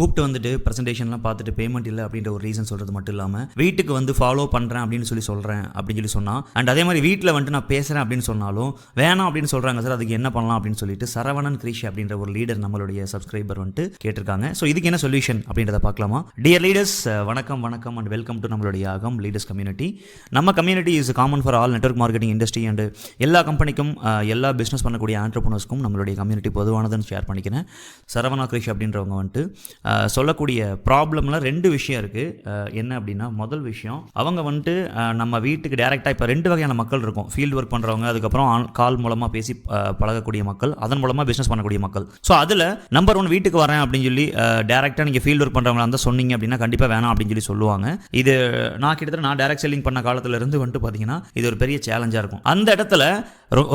கூப்பிட்டு வந்துட்டு ப்ரெசன்டேஷன்லாம் பார்த்துட்டு பேமெண்ட் இல்லை அப்படின்ற ஒரு ரீசன் சொல்கிறது மட்டும் இல்லாமல் வீட்டுக்கு வந்து ஃபாலோ பண்ணுறேன் அப்படின்னு சொல்கிறேன் அப்படின்னு சொல்லி சொன்னால் அண்ட் அதே மாதிரி வீட்டில் வந்துட்டு நான் பேசுகிறேன் அப்படின்னு சொன்னாலும் வேணாம் அப்படின்னு சொல்கிறாங்க சார், அதுக்கு என்ன பண்ணலாம் அப்படின்னு சொல்லிட்டு சரவணன் கிரீஷ் அப்படின்ற ஒரு லீடர் நம்மளுடைய சப்ஸ்கிரைபர் வந்துட்டு கேட்டிருக்காங்க. ஸோ இதுக்கு என்ன சொல்யூஷன் அப்படின்றத பார்க்கலாமா? டியர் லீடர்ஸ், வணக்கம் அண்ட் வெல்கம் டு நம்மளுடைய அகம் லீடர்ஸ் கம்யூனிட்டி. நம்ம community is common for all network marketing industry and எல்லா கம்பெனிக்கும் எல்லா பிஸ்னஸ் பண்ணக்கூடிய ஆண்டர்பிரனர்ஸ்க்கும் நம்மளுடைய கம்யூனிட்டி பொதுவானதுன்னு ஷேர் பண்ணிக்கிறேன். சரவணா கிரீஷ் அப்படின்றவங்க வந்துட்டு சொல்லக்கூடிய ப்ராப்ளமில் 2 விஷயம் இருக்குது. என்ன அப்படின்னா, முதல் விஷயம், அவங்க வந்துட்டு நம்ம வீட்டுக்கு டேரெக்டாக இப்போ 2 வகையான மக்கள் இருக்கும். ஃபீல்டு ஒர்க் பண்ணுறவங்க, அதுக்கப்புறம் கால் மூலமாக பேசி பழகக்கூடிய மக்கள், அதன் மூலமாக பிஸ்னஸ் பண்ணக்கூடிய மக்கள். ஸோ அதில் நம்பர் 1 வீட்டுக்கு வரேன் அப்படின்னு சொல்லி டேரெக்டாக நீங்கள் ஃபீல்டு ஒர்க் பண்ணுறவங்களா இருந்தால் சொன்னீங்க அப்படின்னா கண்டிப்பாக வேணாம் அப்படின்னு சொல்லி சொல்லுவாங்க. இது நான் டேரெக்ட் செல்லிங் பண்ண காலத்திலேருந்து வந்துட்டு பார்த்தீங்கன்னா இது ஒரு பெரிய சேலஞ்சாக இருக்கும். அந்த இடத்துல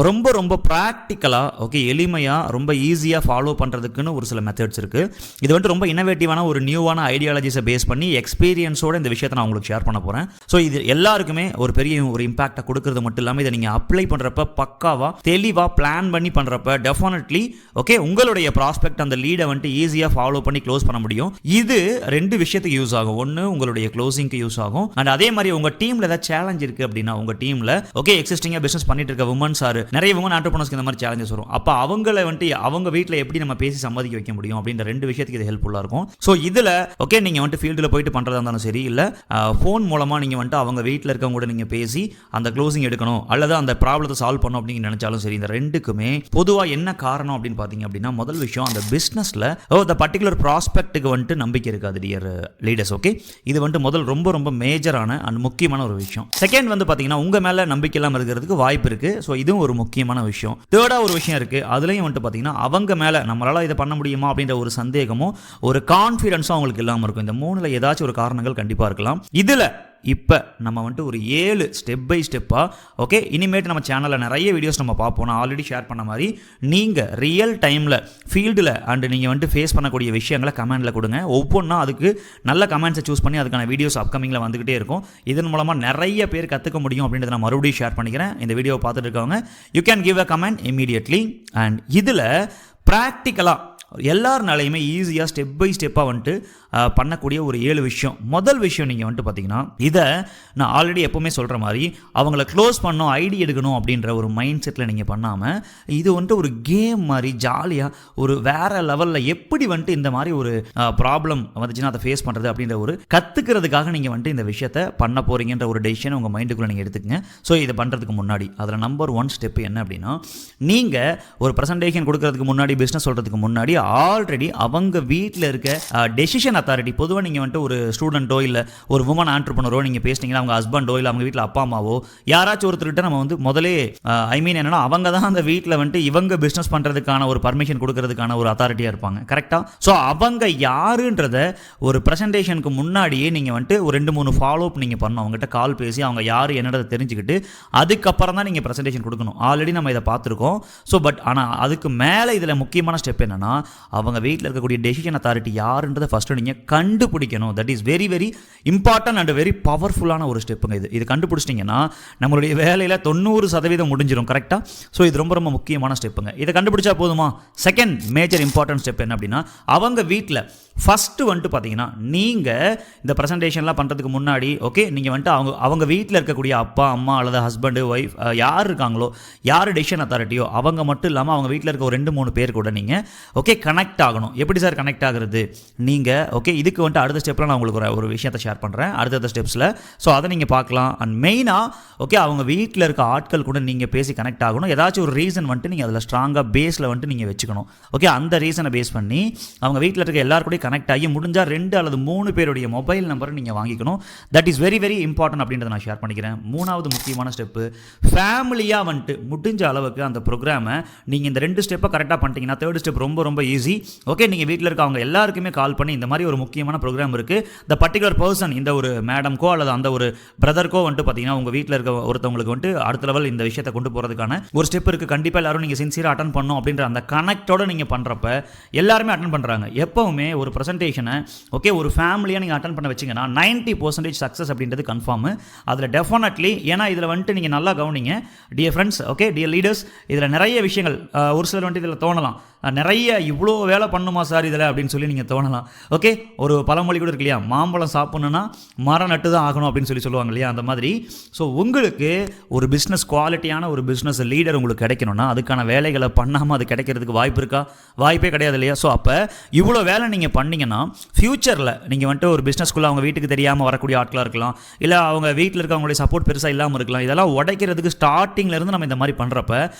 ரொம்ப ரொம்ப ப்ராக்டிக்கலாக, ஓகே, எளிமையாக, ரொம்ப ஈஸியாக ஃபாலோ பண்ணுறதுக்குன்னு ஒரு சில மெத்தட்ஸ் இருக்குது. இது வந்துட்டு ரொம்ப இன்னோவேட்டிவான ஒரு நியூவான ஐடியாலஜிஸை பேஸ் பண்ணி எக்ஸ்பீரியன்ஸோட இந்த விஷயத்தை நான் உங்களுக்கு ஷேர் பண்ண போகிறேன். ஸோ இது எல்லாருக்குமே ஒரு பெரிய ஒரு இம்பாக்டை கொடுக்கறது மட்டும் இல்லாமல் இதை நீங்கள் அப்ளை பண்ணுறப்ப பக்காவாக தெளிவாக பிளான் பண்ணி பண்ணுறப்ப டெஃபினெட்லி ஓகே உங்களுடைய ப்ராஸ்பெக்ட் அந்த லீடை வந்துட்டு ஈஸியாக ஃபாலோ பண்ணி க்ளோஸ் பண்ண முடியும். இது 2 விஷயத்துக்கு யூஸ் ஆகும். ஒன்று உங்களுடைய க்ளோசிங்க்கு யூஸ் ஆகும், அண்ட் அதே மாதிரி உங்கள் டீமில் ஏதாவது சேலஞ்ச் இருக்குது அப்படின்னா உங்கள் டீமில் ஓகே எக்ஸிஸ்டிங்காக பிஸ்னஸ் பண்ணிட்டு இருக்க உமன்ஸ் நிறைய உமன் ஆண்டர்பிரனர்ஸ்க்கு இந்த மாதிரி சேலஞ்சஸ் வரும். அப்போ அவங்கள வந்துட்டு அவங்க வீட்டில் எப்படி நம்ம பேசி சம்பாதிக்க வைக்க முடியும் அப்படின்ற 2 விஷயத்துக்கு இது ஹெல்ப்ஃபுல்லாக இருக்கும். ஸோ இதில் ஓகே நீங்கள் வந்துட்டு ஃபீல்டில் போயிட்டு பண்ணுறதா இருந்தாலும் சரி, இல்லை ஃபோன் மூலமாக நீங்கள் வந்துட்டு அவங்க வீட்டில் இருக்கவங்க கூட நீங்கள் பேசி அந்த க்ளோசிங் எடுக்கணும் அல்லது அந்த ப்ராப்ளத்தை சால்வ் பண்ணணும் அப்படின்னு நினைச்சாலும் சரி, இந்த 2க்குமே பொதுவாக என்ன காரணம் அப்படின்னு பார்த்தீங்க அப்படின்னா, முதல் விஷயம், அந்த பிஸ்னஸில் இந்த பர்டிகுலர் ப்ராஸ்பெக்ட்டுக்கு வந்துட்டு நம்பிக்கை இருக்காது டியர் லீடர்ஸ். ஓகே, இது வந்துட்டு முதல் ரொம்ப ரொம்ப மேஜரான அண்ட் முக்கியமான ஒரு விஷயம். செகண்ட் வந்து பார்த்தீங்கன்னா, உங்கள் மேலே நம்பிக்கை இல்லாமல் இருக்கிறதுக்கு வாய்ப்பு இருக்குது. ஸோ இதுவும் ஒரு முக்கியமான விஷயம். தேர்டா ஒரு விஷயம் இருக்கு, அதுலயும் வந்துட்டு பாத்தீங்கன்னா அவங்க மேல நம்மளால இதை பண்ண முடியுமா அப்படின்ற ஒரு சந்தேகமும் ஒரு கான்ஃபிடன்ஸும் அவங்களுக்கு இல்லாமல் இருக்கும். இந்த 3ல ஏதாச்சும் ஒரு காரணங்கள் கண்டிப்பா இருக்கலாம். இதுல இப்போ நம்ம வந்துட்டு ஒரு 7 ஸ்டெப் பை ஸ்டெப்பாக ஓகே இனிமேட்டு நம்ம சேனலில் நிறைய வீடியோஸ் நம்ம பார்ப்போம். நான் ஆல்ரெடி ஷேர் பண்ண மாதிரி நீங்கள் ரியல் டைமில் ஃபீல்டில் அண்டு நீங்கள் வந்துட்டு ஃபேஸ் பண்ணக்கூடிய விஷயங்களை கமெண்டில் கொடுங்க. ஒவ்வொன்றா அதுக்கு நல்ல கமெண்ட்ஸை சூஸ் பண்ணி அதுக்கான வீடியோஸ் அப்கமிங்கில் வந்துகிட்டே இருக்கும். இதன் மூலமாக நிறைய பேர் கற்றுக்க முடியும் அப்படின்றத நான் மறுபடியும் ஷேர் பண்ணிக்கிறேன். இந்த வீடியோவை பார்த்துட்டு இருக்கவங்க you can give a comment immediately. And இதில் ப்ராக்டிக்கலாக எல்லாருனாலையுமே ஈஸியாக ஸ்டெப் பை ஸ்டெப்பாக வந்துட்டு பண்ணக்கூடிய ஒரு 7 விஷயம். முதல் விஷயம், நீங்கள் வந்துட்டு பார்த்தீங்கன்னா இதை நான் ஆல்ரெடி எப்போவுமே சொல்கிற மாதிரி அவங்கள க்ளோஸ் பண்ணணும், ஐடி எடுக்கணும் அப்படின்ற ஒரு மைண்ட் செட்டில் நீங்கள் பண்ணாமல் இது வந்துட்டு ஒரு கேம் மாதிரி ஜாலியாக ஒரு வேறு லெவலில் எப்படி வந்துட்டு இந்த மாதிரி ஒரு ப்ராப்ளம் வந்துச்சுன்னா அதை ஃபேஸ் பண்ணுறது அப்படின்ற ஒரு கற்றுக்கிறதுக்காக நீங்கள் வந்துட்டு இந்த விஷயத்தை பண்ண போகிறீங்கன்ற ஒரு டெசிஷனை உங்கள் மைண்டுக்குள்ளே நீங்கள் எடுத்துக்கங்க. ஸோ இதை பண்ணுறதுக்கு முன்னாடி அதில் நம்பர் 1 ஸ்டெப் என்ன அப்படின்னா, நீங்கள் ஒரு ப்ரெசன்டேஷன் கொடுக்கறதுக்கு முன்னாடி, பிஸ்னஸ் சொல்கிறதுக்கு முன்னாடி ஆல்ரெடி அவங்க வீட்டில் இருக்க டெசிஷன் அத்தாரிட்டி, பொதுவாக நீங்கள் வந்துட்டு ஒரு ஸ்டூடெண்ட்டோ இல்லை ஒரு உமன் ஆண்டர்பிரனரோ நீங்கள் பேசிட்டீங்கன்னா அவங்க ஹஸ்பண்டோ இல்லை அவங்க வீட்டில் அப்பா அம்மாவோ யாராச்சும் ஒருத்தர்கிட்ட நம்ம வந்து முதலே என்னன்னா அவங்க தான் அந்த வீட்டில் வந்துட்டு இவங்க பிஸ்னஸ் பண்ணுறதுக்கான ஒரு பர்மிஷன் கொடுக்கறதுக்கான ஒரு அத்தாரிட்டியாக இருப்பாங்க. கரெக்டாக? ஸோ அவங்க யாருன்றத ஒரு ப்ரெசன்டேஷனுக்கு முன்னாடியே நீங்கள் வந்துட்டு ஒரு 2-3 ஃபாலோ அப் நீங்கள் பண்ணணும். அவங்ககிட்ட கால் பேசி அவங்க யார் என்னன்றதை தெரிஞ்சுக்கிட்டு அதுக்கப்புறம் தான் நீங்கள் ப்ரெசன்டேஷன் கொடுக்கணும். ஆல்ரெடி நம்ம இதை பார்த்துருக்கோம். ஸோ பட் ஆனால் அதுக்கு மேலே இதில் முக்கியமான ஸ்டெப் என்னன்னா, அவங்க வீட்டில் இருக்கக்கூடிய டெசிஷன் அத்தாரிட்டி யாருன்றதை ஃபஸ்ட்டு நீங்கள் கண்டுபிடிக்கணும். That is very very important and very பவர்ஃபுல்லான ஒரு ஸ்டெப்புங்க. இது கண்டுபிடிச்சிட்டிங்கன்னா நம்மளுடைய வேலையில் 90% முடிஞ்சிடும். கரெக்டாக? ஸோ இது ரொம்ப ரொம்ப முக்கியமான ஸ்டெப்புங்க. இதை கண்டுபிடிச்சா போதுமா? செகண்ட் மேஜர் இம்பார்ட்டன்ட் ஸ்டெப் என்ன அப்படின்னா, அவங்க வீட்டில் ஃபஸ்ட்டு வந்துட்டு பார்த்தீங்கன்னா நீங்கள் இந்த ப்ரெசன்டேஷன்லாம் பண்ணுறதுக்கு முன்னாடி ஓகே நீங்கள் வந்துட்டு அவங்க வீட்டில் இருக்கக்கூடிய அப்பா அம்மா அல்லது ஹஸ்பண்டு ஒய்ஃப் யார் இருக்காங்களோ, யார் டெசிஷன் அத்தாரிட்டியோ அவங்க மட்டும் இல்லாமல் அவங்க வீட்டில் இருக்க ஒரு 2-3 பேர் கூட நீங்கள் ஓகே கனெக்ட் ஆகணும். எப்படி சார் கனெக்ட் ஆகுறது? நீங்கள் ஓகே இதுக்கு வந்துட்டு அடுத்த ஸ்டெப்பில் நான் உங்களுக்கு ஒரு விஷயத்தை ஷேர் பண்ணுறேன் அடுத்த ஸ்டெப்ஸில். ஸோ அதை நீங்கள் பார்க்கலாம். அண்ட் மெயினாக ஓகே அவங்க வீட்டில் இருக்க ஆட்கள் கூட நீங்கள் பேசி கனெக்ட் ஆகணும். ஏதாச்சும் ஒரு ரீசன் வந்துட்டு நீங்கள் அதில் ஸ்ட்ராங்காக பேஸில் வந்துட்டு நீங்கள் வச்சுக்கணும். ஓகே அந்த ரீசனை பேஸ் பண்ணி அவங்க வீட்டில் இருக்க எல்லாருக்கூட கனெக்ட் ஆகி முடிஞ்சால் 2 அல்லது 3 பேருடைய மொபைல் நம்பரை நீங்கள் வாங்கிக்கணும். That is very very important அப்படின்றத நான் ஷேர் பண்ணிக்கிறேன். 3வது முக்கியமான ஸ்டெப்பு, ஃபேமிலியாக வந்துட்டு முடிஞ்ச அளவுக்கு அந்த ப்ரோக்ராமை நீங்கள் இந்த 2 ஸ்டெப்பை கரெக்டாக பண்ணிட்டீங்கன்னா 3rd ஸ்டெப் ரொம்ப ரொம்ப ஈஸி. ஓகே நீங்கள் வீட்டில் இருக்க அவங்க எல்லாருக்குமே கால் பண்ணி இந்த மாதிரி ஒரு முக்கியமான ப்ரோக்ராம் இருக்குது, த பர்டிகுலர் பர்சன், இந்த ஒரு மேடம்க்கோ அல்லது அந்த ஒரு பிரதர்க்கோ வந்துட்டு பார்த்தீங்கன்னா உங்கள் வீட்டில் இருக்க ஒருத்தவங்களுக்கு வந்துட்டு அடுத்த லெவல் இந்த விஷயத்தை கொண்டு போகிறதுக்கான ஒரு ஸ்டெப் இருக்குது. கண்டிப்பாக எல்லாரும் நீங்கள் சின்சியராக அட்டன் பண்ணணும் அப்படின்ற அந்த கனெக்டோட நீங்கள் பண்ணுறப்ப எல்லாருமே அட்டன் பண்ணுறாங்க. எப்போவுமே ஒரு ப்ரெசன்டேஷனை ஓகே ஒரு ஃபேமிலியாக நீங்கள் அட்டன் பண்ண வச்சிங்கன்னா 90% சக்ஸஸ் அப்படின்றது கன்ஃபார்மு. அதில் டெஃபினெட்லி ஏன்னா இதில் வந்துட்டு நீங்கள் நல்லா கவனிங்க dear friends, okay dear leaders, இதில் நிறைய விஷயங்கள் ஒரு சிலர் வந்துட்டு இதில் தோணலாம், நிறைய இவ்வளோ வேலை பண்ணுமா சார் இதில் அப்படின்னு சொல்லி நீங்கள் தோணலாம். ஓகே, ஒரு பழமொழி கூட இருக்கு இல்லையா, மாம்பழம் சாப்பிட்ணுன்னா மரம் நட்டு தான் ஆகணும் அப்படின்னு சொல்லுவாங்க இல்லையா, அந்த மாதிரி. ஸோ உங்களுக்கு ஒரு பிஸ்னஸ் குவாலிட்டியான ஒரு பிஸ்னஸ் லீடர் உங்களுக்கு கிடைக்கணும்னா அதுக்கான வேலைகளை பண்ணாமல் அது கிடைக்கிறதுக்கு வாய்ப்பு இருக்கா? வாய்ப்பே கிடையாது இல்லையா. ஸோ அப்போ இவ்வளோ வேலை நீங்கள் பண்ணீங்கன்னா ஃப்யூச்சரில் நீங்கள் வந்துட்டு ஒரு பிஸ்னஸ்க்குள்ளே அவங்க வீட்டுக்கு தெரியாமல் வரக்கூடிய ஆட்களாக இருக்கலாம், இல்லை அவங்க வீட்டில் இருக்கவங்களுடைய சப்போர்ட் பெருசாக இல்லாமல் இருக்கலாம். இதெல்லாம் உடைக்கிறதுக்கு ஸ்டார்டிங்லேருந்து நம்ம இந்த மாதிரி பண்ணுறப்ப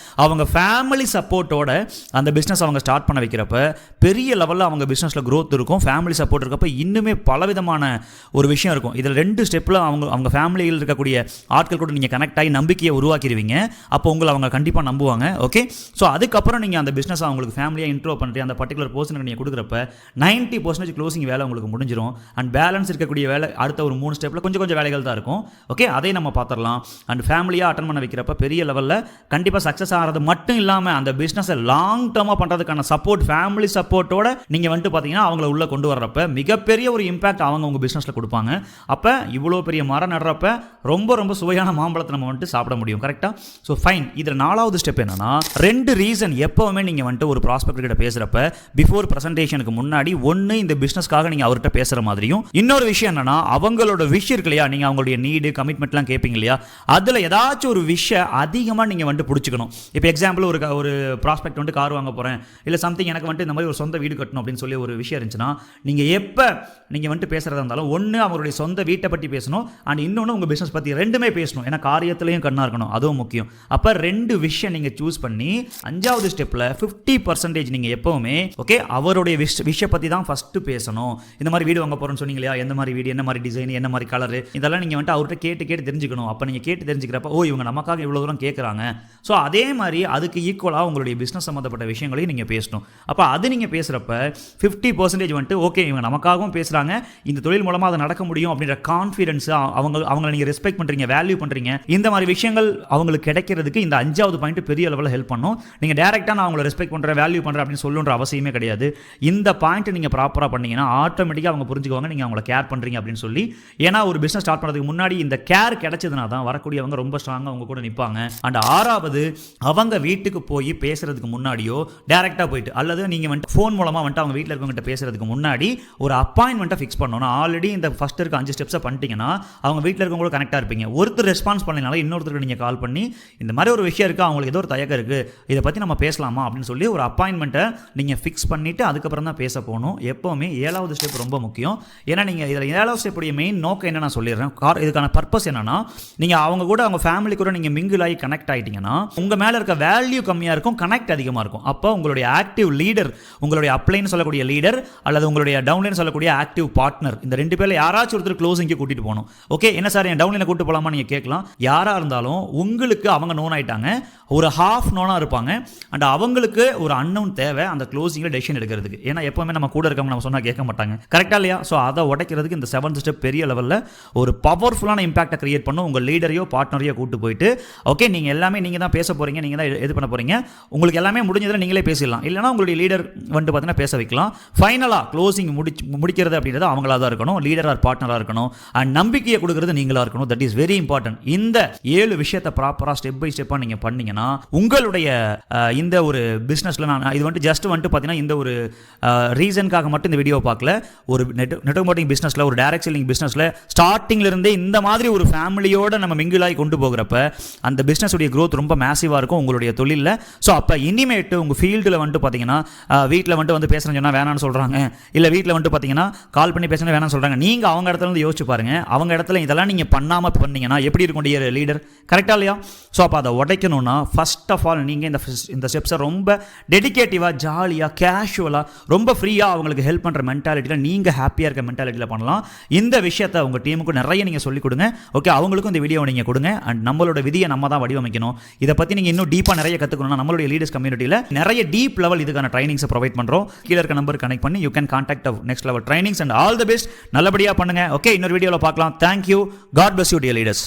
அவங்க ஃபேமிலி சப்போர்ட்டோட அந்த பிஸ்னஸ் அவங்க ஸ்டார்ட் பண்ண வைக்கிறப்ப பெரிய லெவலில் அவங்க பிஸ்னஸில் க்ரோத் இருக்கும். ஃபேமிலி சப்போர்ட் இருக்கப்போ இன்னுமே பலவிதமான ஒரு விஷயம் இருக்கும். இதில் 2 ஸ்டெப்பில் அவங்க ஃபேமிலியில் இருக்கக்கூடிய ஆட்கள் கூட நீங்கள் கனெக்ட் ஆகி நம்பிக்கையை உருவாக்கிடுவீங்க. அப்போ உங்களை அவங்க கண்டிப்பாக நம்புவாங்க. ஓகே, ஸோ அதுக்கப்புறம் நீங்கள் அந்த பிஸ்னஸ் அவங்களுக்கு ஃபேமிலியாக இன்ட்ரோ பண்ணுறது அந்த பர்டிகுலர் பர்சனுக்கு நீங்கள் கொடுக்குறப்ப 90% க்ளோசிங் வேலை உங்களுக்கு முடிஞ்சிடும். அண்ட் பேலன்ஸ் இருக்கக்கூடிய வேலை அடுத்த ஒரு 3 ஸ்டெப்பில் கொஞ்சம் வேலைகள் தான் இருக்கும். ஓகே, அதை நம்ம பார்த்துடலாம். அண்ட் ஃபேமிலியாக அட்டன் பண்ண வைக்கிறப்ப பெரிய லெவலில் கண்டிப்பாக சக்ஸஸ் ஆகிறது மட்டும் இல்லாமல் அந்த பிஸ்னஸை லாங் டேர்மாக பண்ணுறதுக்கான சப்போர்ட் ஃபேமிலி சப்போர்ட்டோட நீங்கள் வந்துட்டு பார்த்தீங்கன்னா அவங்கள உள்ளே கொண்டு வர்றப்ப மிகப்பெரிய ஒரு இம்பாக்ட் அவங்க உங்கள் பிஸ்னஸில் கொடுப்பாங்க. அப்போ இவ்வளோ பெரிய மரம் நடுறப்ப ரொம்ப சுவையான மாம்பழத்தை நம்ம வந்துட்டு சாப்பிட முடியும். கரெக்டாக? So fine. இதில் 4வது ஸ்டெப் என்னன்னா 2 ரீசன் எப்போவுமே நீங்கள் வந்துட்டு ஒரு ப்ராஸ்பெக்ட் கிட்ட பேசுகிறப்ப பிஃபோர் ப்ரெசன்டேஷனுக்கு முன்னாடி ஒன்று இந்த பிஸ்னஸ்க்காக நீங்கள் அவர்கிட்ட பேசுகிற மாதிரியும், இன்னொரு விஷயம் என்னன்னா அவங்களோட விஷயம் இருக்கு இல்லையா, நீங்கள் அவங்களுடைய நீடு கமிட்மெண்ட்லாம் கேட்பீங்க இல்லையா, அதில் ஏதாச்சும் ஒரு விஷயம் அதிகமாக நீங்கள் வந்துட்டு பிடிச்சிக்கணும். இப்போ எக்ஸாம்பிள் ஒரு ப்ராஸ்பெக்ட் வந்துட்டு கார் வாங்க போகிறேன், இல்லை சம்திங் எனக்கு வந்துட்டு இந்த மாதிரி ஒரு சொந்த வீடு கட்டணும் அப்படின்னு சொல்லி ஒரு விஷயம் இருந்துச்சுன்னா நீங்கள் எப்போ நீங்கள் வந்துட்டு பேசுகிறதா இருந்தாலும் ஒன்று அவருடைய சொந்த வீட்டை பற்றி பேசணும், அண்ட் இன்னொன்று உங்கள் பிஸ்னஸ் பற்றி ரெண்டுமே பேசணும். ஏன்னா காரியத்துலையும் கண்ணாக இருக்கணும், அதுவும் முக்கியம். அப்போ 2 விஷயம் நீங்கள் சூஸ் பண்ணி 5வது ஸ்டெப்பில் 50% நீங்கள் எப்போவுமே ஓகே அவருடைய விஷயம் பற்றி தான் ஃபஸ்ட்டு பேசணும். இந்த மாதிரி வீடு வாங்க போகிறோன்னு சொன்னீங்க இல்லையா, எந்த மாதிரி வீடு, என்ன மாதிரி டிசைன், என்ன மாதிரி கலரு, இதெல்லாம் நீங்கள் வந்துட்டு அவர்கிட்ட கேட்டு தெரிஞ்சுக்கணும். அப்போ நீங்கள் கேட்டு தெரிஞ்சுக்கிறப்ப ஓ இவங்க நமக்காக இவ்வளோ தூரம் கேட்குறாங்க. ஸோ அதே மாதிரி அதுக்கு ஈக்குவலாக உங்களுடைய பிஸ்னஸ் சம்மந்தப்பட்ட விஷயங்களையும் நீங்கள் பேசணும். அப்போ அது நீங்கள் பேசுகிறப்ப 50% வந்துட்டு ஓகே இவங்க நமக்காகவும் பேசுகிறாங்க, இந்த தொழில் மூலமாக அது நடக்க முடியும் அப்படின்ற கான்ஃபிடன்ஸ், அவங்களை நீங்கள் ரெஸ்பெக்ட் பண்ணுறீங்க, வேல்யூ பண்ணுறீங்க, இந்த மாதிரி விஷயங்கள் அவங்களுக்கு கிடைக்கிறதுக்கு இந்த 5வது பாயிண்ட் பெரிய லெவலில் ஹெல்ப் பண்ணும். நீங்கள் டேரெக்டாக நான் அவங்களை ரெஸ்பெக்ட் பண்ணுறேன், வேல்யூ பண்ணுறேன் அப்படின்னு சொல்லுன்ற அவசியமே கிடையாது. இந்த பாயிண்ட் நீங்கள் ப்ராப்பராக பண்ணீங்கன்னா ஆட்டோமேட்டிக்காக அவங்க புரிஞ்சுக்குவாங்க நீங்கள் அவங்களை கேர் பண்ணுறீங்க அப்படின்னு சொல்லி. ஏன்னா ஒரு பிஸ்னஸ் ஸ்டார்ட் பண்ணுறதுக்கு முன்னாடி இந்த கேர் கிடைச்சதுனா தான் வரக்கூடியவங்க ரொம்ப ஸ்ட்ராங்காக அவங்க கூட நிற்பாங்க. அண்ட் 6வது அவங்க வீட்டுக்கு போய் பேசுறதுக்கு முன்னாடியோ டேரெக்டாக போயிட்டு அல்லது நீங்கள் வந்துட்டு ஃபோன் மூலமாக வந்துட்டு அவங்க வீட்டில் இருக்கவங்ககிட்ட பேசுறதுக்கு முன்னாடி ஒரு அப்பாயின்மெண்ட்டை ஃபிக்ஸ் பண்ணணும். ஆல்ரெடி இந்த ஃபஸ்ட் இருக்க 5 ஸ்டெப்ஸை பண்ணிட்டீங்கன்னா அவங்க வீட்டில் இருக்கவங்க கனெக்டாக இருப்பீங்க. ஒருத்தர் ரெஸ்பான்ஸ் பண்ணனால இன்னொருத்தருக்கு நீங்கள் கால் பண்ணி இந்த மாதிரி ஒரு விஷயம் இருக்குது, அவங்களுக்கு ஏதோ ஒரு தயக்கம் இருக்குது, இதை பற்றி நம்ம பேசலாமா அப்படின்னு சொல்லி ஒரு அப்பாயின்மெண்ட்டை நீங்கள் ஃபிக்ஸ் பண்ணிவிட்டு அதுக்கப்புறம் தான் பேச போகணும். எப்போவுமே 7வது ஸ்டெப் ரொம்ப முக்கியம். ஏன்னா நீங்கள் இதில் 7வது ஸ்டெப்புடைய மெயின் நோக்கம் என்ன நான் சொல்லிடுறேன். இதுக்கான பர்பஸ் என்னன்னா நீங்கள் அவங்க கூட அவங்க ஃபேமிலி கூட நீங்கள் மிங்கிள் ஆகி கனெக்ட் ஆகிட்டீங்கன்னா உங்கள் மேலே இருக்க வேல்யூ கம்மியாக இருக்கும், கனெக்ட் அதிகமாக இருக்கும். அப்போ உங்களுடைய ஆக்டிவ் லீடர், உங்களுடைய அப்ளைன்னு சொல்லக்கூடிய லீடர் அல்லது உங்களுடைய டவுன்லைன் சொல்லக்கூடிய ஆக்டிவ் பார்ட்னர், இந்த 2 பேரில் யாராச்சும் ஒருத்தர் க்ளோசிங்க்கு கூட்டிட்டு போகணும். ஓகே, என்ன சார் என் டவுன்லைனை கூட்டு போகலாமா நீங்கள் கேட்கலாம். யாராக இருந்தாலும் உங்களுக்கு அவங்க நோன் ஆகிட்டாங்க, ஒரு ஹாஃப் நோனாக இருப்பாங்க, அண்ட் அவங்களுக்கு ஒரு அன்னோன் தேவை அந்த க்ளோசிங்கில் டெசிஷன் எடுக்கிறதுக்கு. ஏன்னா எப்போவுமே நம்ம கூட இருக்கவங்க நம்ம சொன்னால் கேட்க மாட்டாங்க. கரெக்டாக இல்லையா? ஸோ அதை உடைக்கிறதுக்கு இந்த 7th ஸ்டெப் பெரிய லெவலில் ஒரு பவர்ஃபுல்லான இம்பாக்டை கிரியேட் பண்ணும். உங்கள் லீடரையோ பார்ட்னரையோ கூட்டு போயிட்டு ஓகே நீங்கள் எல்லாமே நீங்கள் தான் பேச போகிறீங்க, நீங்கள் தான் இது பண்ண போகிறீங்க, உங்களுக்கு எல்லாமே முடிஞ்சதில் நீங்களே பேசிடலாம். இல்லைனா உங்களுடைய லீடர் வந்துட்டு பார்த்தீங்கன்னா பேச வைக்கலாம். ஃபைனலாக க்ளோசிங் முடிக்கிறது அப்படின்றது அவங்களாக தான் இருக்கணும், லீடர் ஆர் பார்ட்னராக இருக்கணும், அண்ட் நம்பிக்கையை கொடுக்குறது நீங்களாக இருக்கணும். That is very important. இந்த 7 விஷயத்தை ப்ராப்பராக ஸ்டெப் பை ஸ்டெப்பாக நீங்கள் பண்ணீங்கன்னா உங்களுடைய இந்த ஒரு பிஸ்னஸில் நான் இது வந்துட்டு ஜஸ்ட் வந்துட்டு பார்த்தீங்கன்னா இந்த ஒரு ரீசனுக்காக மட்டும் இந்த வீடியோ பார்க்கல. ஒரு நெட்வொர்க் மார்க்கெட்டிங் பிஸ்னஸில், ஒரு டைரக்ட் செல்லிங் பிஸ்னஸில் ஸ்டார்டிங்லேருந்தே இந்த மாதிரி ஒரு ஃபேமிலியோட நம்ம மிங்கிளாகி கொண்டு போகிறப்ப அந்த பிஸ்னஸுடைய க்ரோத் ரொம்ப மேசிவாக இருக்கும் உங்களுடைய தொழிலில். ஸோ அப்போ இனிமேட்டு உங்கள் ஃபீல்டில் வந்துட்டு பார்த்தீங்கன்னா வீட்டில் வந்து பேசுகிறேன்னு சொன்னால் வேணான்னு சொல்கிறாங்க, இல்லை வீட்டில் வந்துட்டு பார்த்தீங்கன்னா கால் பண்ணி பேசுனா வேணான்னு சொல்கிறாங்க. நீங்கள் அவங்க இடத்துல வந்து யோசிச்சு பாருங்கள், அவங்க இடத்துல இதெல்லாம் நீங்கள் பண்ணாமல் பண்ணீங்கன்னா எப்படி இருக்கும் லீடர்? கரெக்டாக இல்லையா? ஸோ அப்போ அதை உடைக்கணும்னா ஃபர்ஸ்ட் ஆஃப் ஆல் நீங்கள் இந்த ஸ்டெப்ஸை ரொம்ப டெடிகேட்டிவாக, ஜாலியாக, கேஷுவலாக, ரொம்ப ஃப்ரீயாக அவங்களுக்கு ஹெல்ப் பண்ணுற மென்டாலிட்டியில், நீங்கள் ஹாப்பியாக இருக்க மென்டாலிட்டியில் பண்ணலாம். இந்த விஷயத்தை உங்கள் டீமுக்கு நிறைய நீங்கள் சொல்லிக் கொடுங்க. ஓகே, அவங்களுக்கும் இந்த வீடியோவை நீங்கள் கொடுங்க. அண்ட் நம்மளோட விதியை நம்ம தான் வடிவமைக்கணும். இதை பற்றி நீங்கள் இன்னும் டீப்பாக நிறைய கற்றுக்கணும்னா நம்மளுடைய லீடர்ஸ் கம்யூனிட்டியில் நிறைய டீப் லெவல் இதுக்கான ட்ரைனிங்ஸை ப்ரொவைட் பண்ணுறோம். கீழே இருக்க நம்பர் கனெக்ட் பண்ணி you can contact next level trainings. And all the best. நல்லபடியாக பண்ணுங்க. ஓகே, இன்னொரு வீடியோவில் பார்க்கலாம். Thank you. God bless you dear leaders.